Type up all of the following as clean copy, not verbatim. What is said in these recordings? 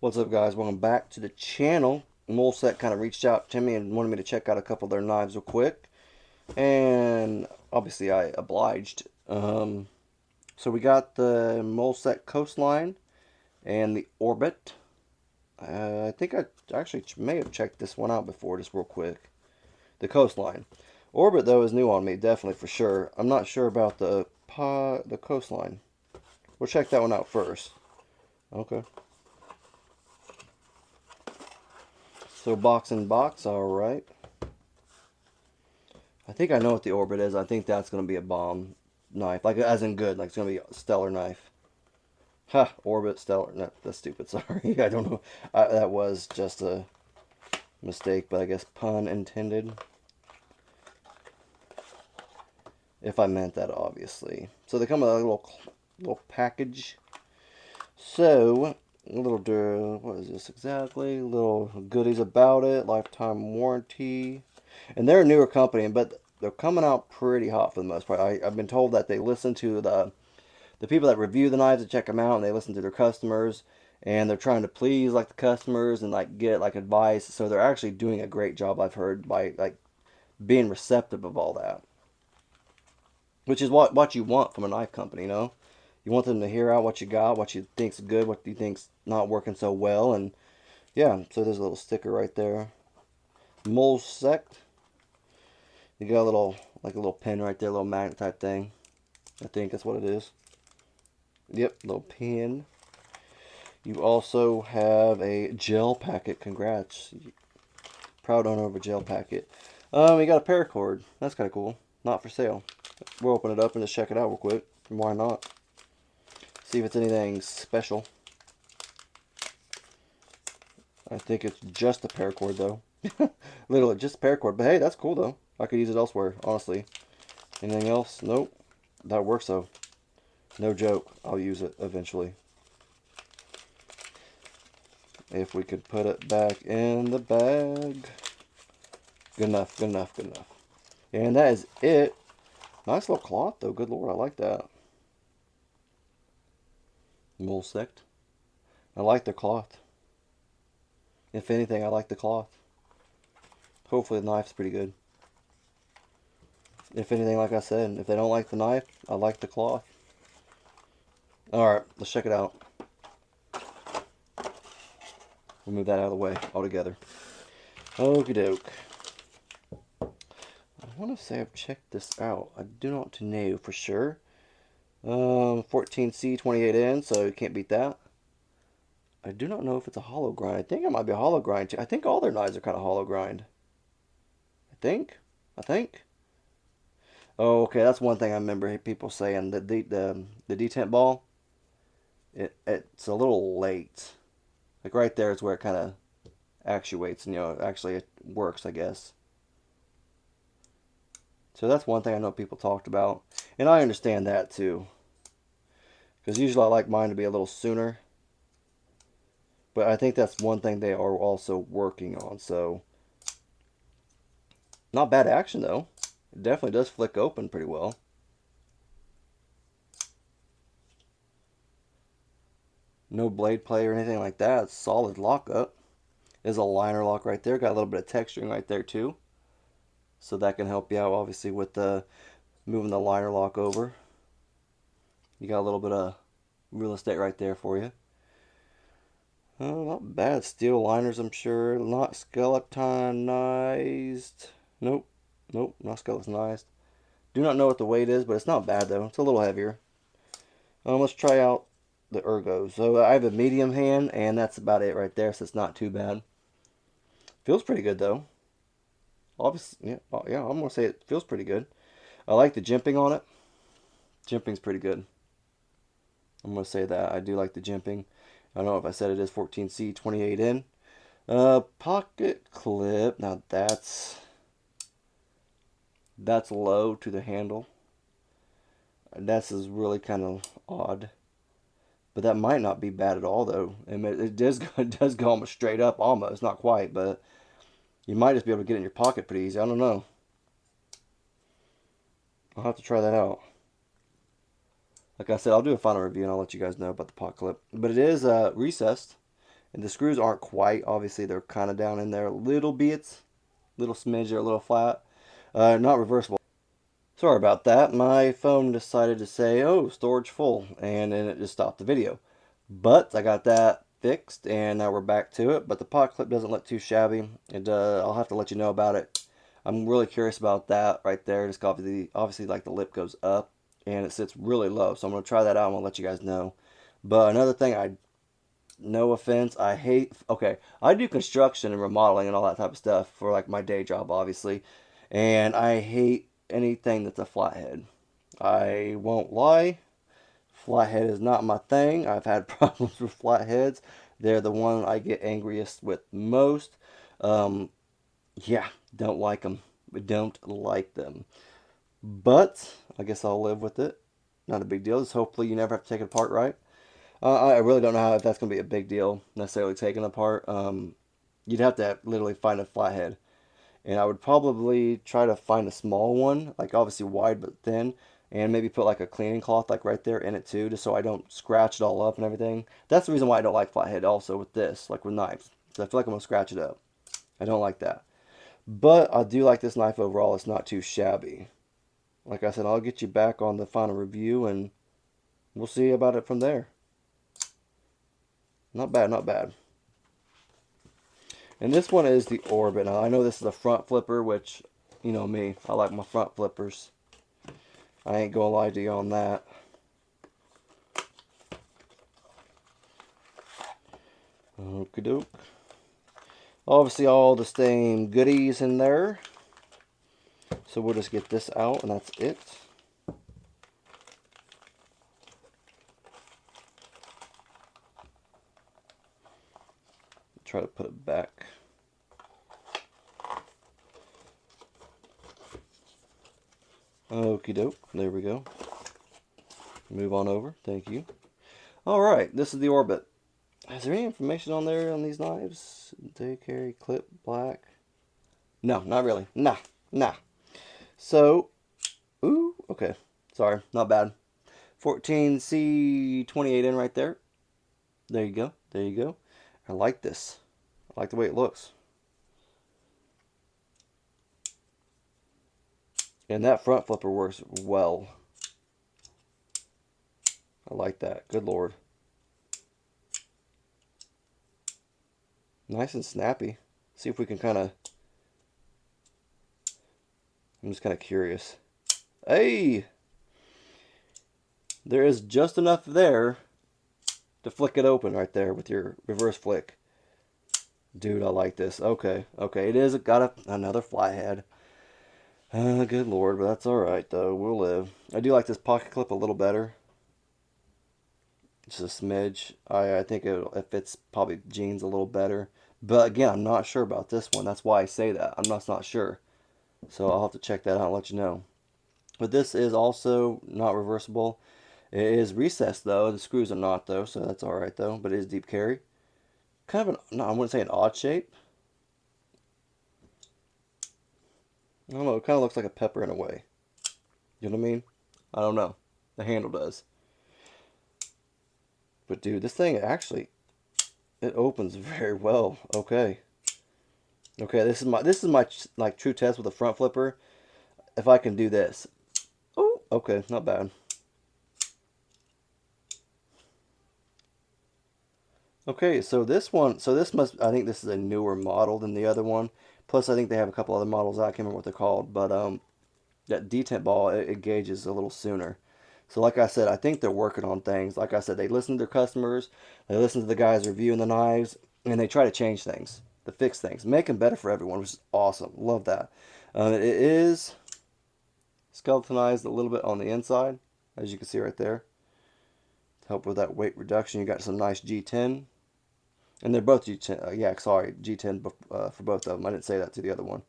What's up, guys? Welcome back to the channel. Molsect kind of reached out to me and wanted me to check out a couple of their knives real quick, and obviously I obliged. So we got the Molsect Coastline and the Orbit. I think I actually may have checked this one out before, just real quick. The Coastline. Orbit, though, is new on me, definitely for sure. I'm not sure about the Coastline. We'll check that one out first. Okay. So box in box, alright. I think I know what the Orbit is. I think that's going to be a bomb knife. Like, as in good. Like, it's going to be a stellar knife. Ha! Orbit, stellar. No, that's stupid. Sorry. I don't know. That was just a mistake, but I guess pun intended. If I meant that, obviously. So they come with a little package. So, a little, what is this exactly? Little goodies about it. Lifetime warranty. And they're a newer company, but they're coming out pretty hot for the most part. I've been told that they listen to the people that review the knives and check them out, and they listen to their customers, and they're trying to please like the customers and like get like advice. So they're actually doing a great job, I've heard, by like being receptive of all that, which is what you want from a knife company, you know. You want them to hear out what you got, what you think's good, what you think's not working so well, and yeah. So there's a little sticker right there. Molsect. You got a little, like a little pin right there, a little magnet type thing. I think that's what it is. Yep, little pin. You also have a gel packet. Congrats. Proud owner of a gel packet. You got a paracord. That's kind of cool. Not for sale. We'll open it up and just check it out real quick. Why not? See if it's anything special. I think it's just a paracord though. Literally just a paracord. But hey, that's cool though. I could use it elsewhere, honestly. Anything else? Nope. That works though. No joke. I'll use it eventually. If we could put it back in the bag. Good enough, good enough, good enough. And that is it. Nice little cloth though. Good lord, I like that. Molsect. I like the cloth. If anything, I like the cloth. Hopefully the knife's pretty good. If anything, like I said, if they don't like the knife, I like the cloth. Alright, let's check it out. We'll move that out of the way altogether. Okie doke. I want to say I've checked this out. I do not know for sure. 14C 28N, so you can't beat that. I do not know if it's a hollow grind. I think it might be a hollow grind too. I think all their knives are kind of hollow grind. I think. Oh, okay. That's one thing I remember people saying that the detent ball, it's a little late. Like right there is where it kind of actuates, and actually it works, I guess. So that's one thing I know people talked about, and I understand that too. Because usually I like mine to be a little sooner. But I think that's one thing they are also working on. So, not bad action though. It definitely does flick open pretty well. No blade play or anything like that. It's solid lockup. There's a liner lock right there. Got a little bit of texturing right there too. So that can help you out obviously with moving the liner lock over. You got a little bit of real estate right there for you. Oh, not bad. Steel liners, I'm sure. Not skeletonized. Nope. Nope, not skeletonized. Do not know what the weight is, but it's not bad though. It's a little heavier. Let's try out the ergos. So I have a medium hand, and that's about it right there, so it's not too bad. Feels pretty good though. Obviously, yeah, I'm gonna say it feels pretty good. I like the jimping on it. Jimping's pretty good. I'm gonna say that. I do like the jimping. I don't know if I said it is 14C 28N. Pocket clip. Now that's low to the handle. This is really kind of odd. But that might not be bad at all though. And it does it does go almost straight up, almost, not quite, but you might just be able to get it in your pocket pretty easy. I don't know. I'll have to try that out. Like I said, I'll do a final review and I'll let you guys know about the pot clip. But it is recessed, And the screws aren't quite, obviously they're kind of down in there a little bit, little smidge, or a little flat. Not reversible. Sorry about that. My phone decided to say, oh, storage full, and then it just stopped the video. But I got that fixed, and now we're back to it. But the pocket clip doesn't look too shabby. I'll have to let you know about it. I'm really curious about that right there. Just obviously like the lip goes up, and it sits really low. So I'm going to try that out, and I'll let you guys know. But another thing, no offense, I hate, okay, I do construction and remodeling and all that type of stuff for like my day job, obviously. And I hate anything that's a flathead. I won't lie. Flathead is not my thing. I've had problems with flatheads. They're the one I get angriest with most. Um, yeah, don't like them. Don't like them. But I guess I'll live with it. Not a big deal. Just hopefully you never have to take it apart, right? I really don't know how if that's going to be a big deal necessarily taken apart. You'd have to literally find a flathead, and I would probably try to find a small one, like obviously wide but thin, and maybe put like a cleaning cloth like right there in it too, just so I don't scratch it all up and everything. That's the reason why I don't like flathead also with this, like with knives, because I feel like I'm gonna scratch it up. I don't like that, but I do like this knife overall. It's not too shabby. Like I said, I'll get you back on the final review, and we'll see about it from there. Not bad, not bad. And this one is the Orbit. Now, I know this is a front flipper, which, you know me, I like my front flippers. I ain't gonna lie to you on that. Okie doke. Obviously, all the same goodies in there. So we'll just get this out, and that's it. Try to put it back. Okie doke. There we go. Move on over. Thank you. Alright, this is the Orbit. Is there any information on there on these knives? They carry clip black. No, not really. Nah. So, ooh, okay. Sorry, not bad. 14C28N right there. There you go. There you go. I like this. I like the way it looks. And that front flipper works well. I like that. Good Lord. Nice and snappy. See if we can kind of... I'm just kind of curious. Hey! There is just enough there to flick it open right there with your reverse flick. Dude, I like this. Okay, okay. It is got another flathead. Good Lord, but that's alright though. We'll live. I do like this pocket clip a little better. Just a smidge. I think it fits probably jeans a little better. But again, I'm not sure about this one. That's why I say that. I'm just not sure. So I'll have to check that out and let you know. But this is also not reversible. It is recessed though. The screws are not though, so that's alright though. But it is deep carry. Kind of an, no, I wouldn't say an odd shape. I don't know, it kind of looks like a pepper in a way. You know what I mean? I don't know. The handle does. But dude, this thing actually, it opens very well. Okay. Okay, this is my like true test with a front flipper. If I can do this. Oh, okay, not bad. Okay, so this one, I think this is a newer model than the other one. Plus, I think they have a couple other models. I can't remember what they're called, but that detent ball, it gauges a little sooner. So like I said, I think they're working on things. Like I said, they listen to their customers, they listen to the guys reviewing the knives, and they try to change things, to fix things, make them better for everyone, which is awesome. Love that. It is skeletonized a little bit on the inside, as you can see right there. To help with that weight reduction, you got some nice G10. And they're both G10, yeah, sorry, G10 for both of them. I didn't say that to the other one.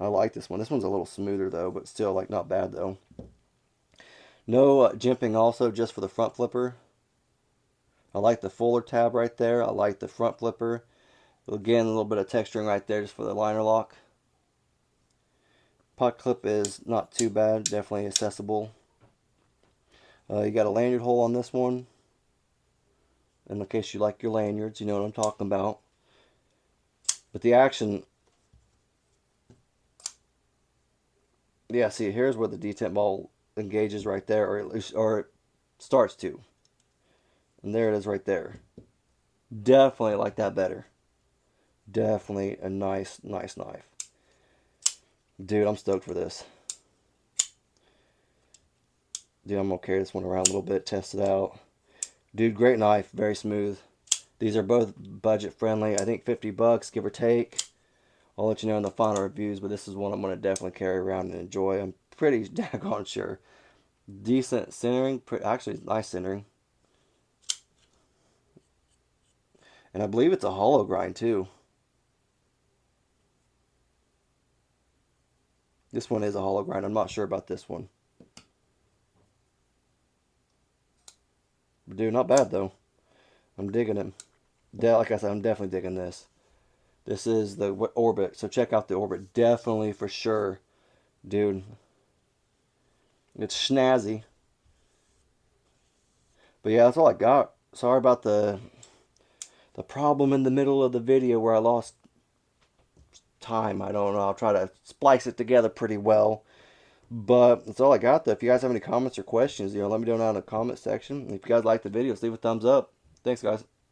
I like this one. This one's a little smoother though, but still like not bad though. No jimping also, just for the front flipper. I like the fuller tab right there. I like the front flipper. Again, a little bit of texturing right there just for the liner lock. Pocket clip is not too bad, definitely accessible. You got a lanyard hole on this one. in case you like your lanyards, you know what I'm talking about. But the action, yeah, see, here's where the detent ball engages right there, or it starts to. And there it is right there. Definitely like that better. Definitely a nice knife. Dude, I'm stoked for this. Dude, I'm gonna carry this one around a little bit, test it out. Dude, great knife, very smooth. These are both budget friendly. I think 50 bucks, give or take. I'll let you know in the final reviews, but this is one I'm gonna definitely carry around and enjoy. I'm pretty daggone sure. Decent centering, actually nice centering. And I believe it's a hollow grind too. This one is a hollow grind. I'm not sure about this one. Dude, not bad though. I'm digging him. Like I said, I'm definitely digging this. This is the Orbit, so check out the Orbit. Definitely for sure, dude. It's snazzy. But yeah, that's all I got. Sorry about the problem in the middle of the video where I lost time. I don't know. I'll try to splice it together pretty well. But that's all I got though. If you guys have any comments or questions, let me know down in the comment section. If you guys like the videos, leave a thumbs up. Thanks, guys.